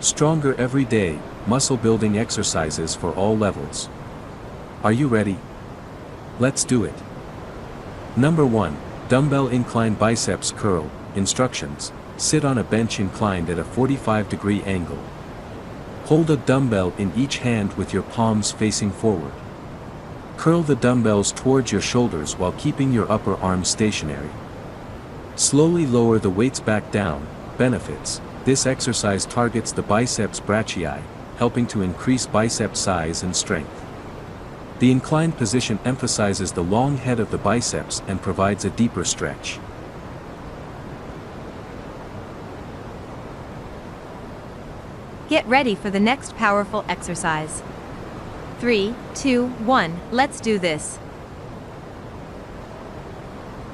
Stronger every day, muscle building exercises for all levels. Are you ready? Let's do it. Number 1. Dumbbell Incline Biceps Curl. Instructions. Sit on a bench inclined at a 45-degree angle. Hold a dumbbell in each hand with your palms facing forward. Curl the dumbbells towards your shoulders while keeping your upper arm stationary. Slowly lower the weights back down. Benefits. This exercise targets the biceps brachii, helping to increase bicep size and strength. The inclined position emphasizes the long head of the biceps and provides a deeper stretch. Get ready for the next powerful exercise. 3, 2, 1, let's do this.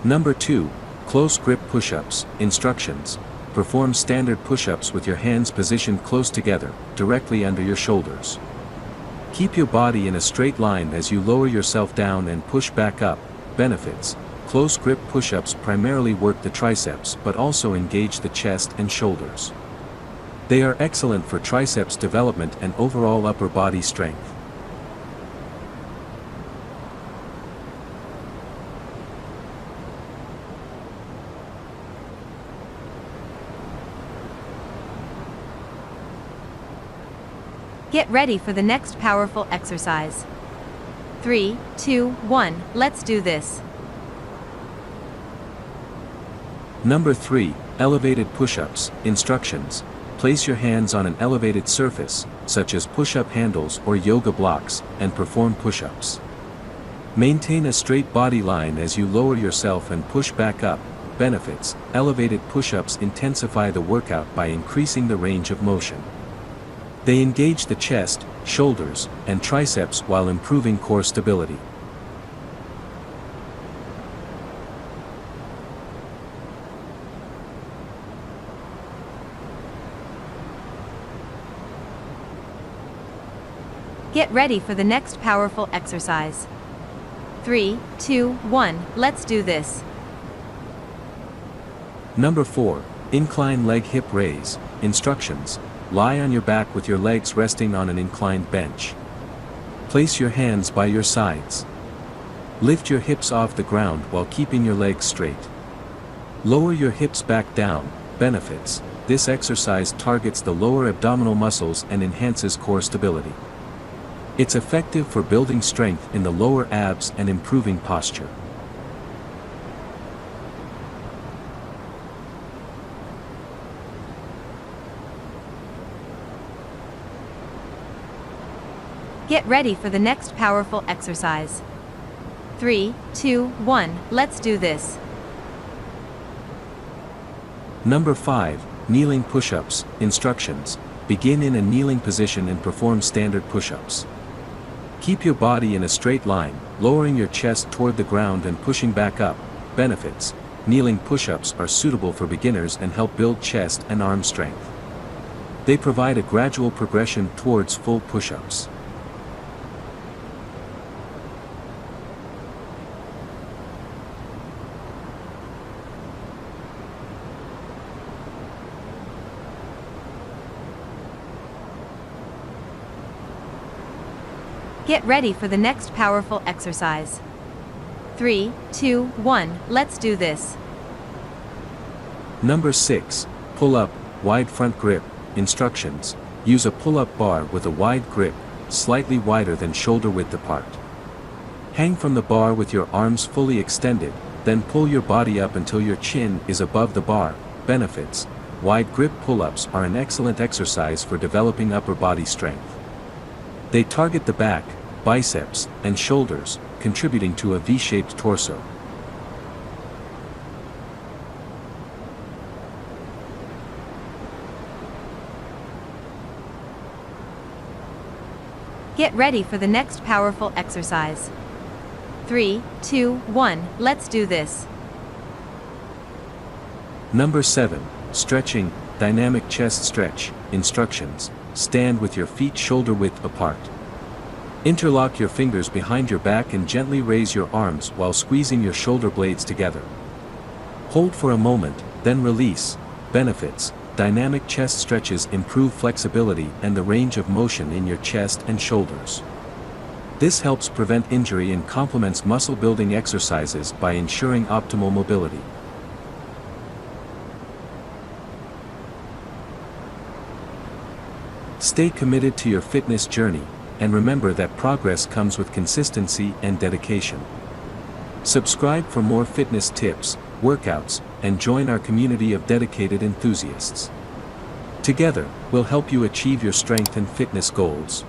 Number 2. Close grip push-ups. Instructions. Perform standard push-ups with your hands positioned close together, directly under your shoulders. Keep your body in a straight line as you lower yourself down and push back up. Benefits. Close grip push-ups primarily work the triceps but also engage the chest and shoulders. They are excellent for triceps development and overall upper body strength. Get ready for the next powerful exercise. 3, 2, 1, let's do this. Number 3. Elevated push-ups. Instructions. Place your hands on an elevated surface, such as push-up handles or yoga blocks, and perform push-ups. Maintain a straight body line as you lower yourself and push back up. Benefits. Elevated push-ups intensify the workout by increasing the range of motion. They engage the chest, shoulders, and triceps while improving core stability. Get ready for the next powerful exercise. 3, 2, 1, let's do this. Number 4. Incline Leg Hip Raise. Instructions. Lie on your back with your legs resting on an inclined bench. Place your hands by your sides. Lift your hips off the ground while keeping your legs straight. Lower your hips back down. Benefits. This exercise targets the lower abdominal muscles and enhances core stability. It's effective for building strength in the lower abs and improving posture. Get ready for the next powerful exercise. 3, 2, 1, let's do this. Number 5. Kneeling push-ups. Instructions. Begin in a kneeling position and perform standard push-ups. Keep your body in a straight line, lowering your chest toward the ground and pushing back up. Benefits. Kneeling push-ups are suitable for beginners and help build chest and arm strength. They provide a gradual progression towards full push-ups. Get ready for the next powerful exercise. 3, 2, 1, let's do this. Number 6. Pull-up, wide front grip. Instructions. Use a pull-up bar with a wide grip, slightly wider than shoulder width apart. Hang from the bar with your arms fully extended, then pull your body up until your chin is above the bar. Benefits. Wide grip pull-ups are an excellent exercise for developing upper body strength. They target the back, biceps, and shoulders, contributing to a V-shaped torso. Get ready for the next powerful exercise. 3, 2, 1, let's do this. Number 7. Stretching, dynamic chest stretch. Instructions. Stand with your feet shoulder width apart. Interlock your fingers behind your back and gently raise your arms while squeezing your shoulder blades together. Hold for a moment, then release. Benefits. dynamic chest stretches improve flexibility and the range of motion in your chest and shoulders. This helps prevent injury and complements muscle-building exercises by ensuring optimal mobility. Stay committed to your fitness journey, and remember that progress comes with consistency and dedication. Subscribe for more fitness tips, workouts, and join our community of dedicated enthusiasts. Together, we'll help you achieve your strength and fitness goals.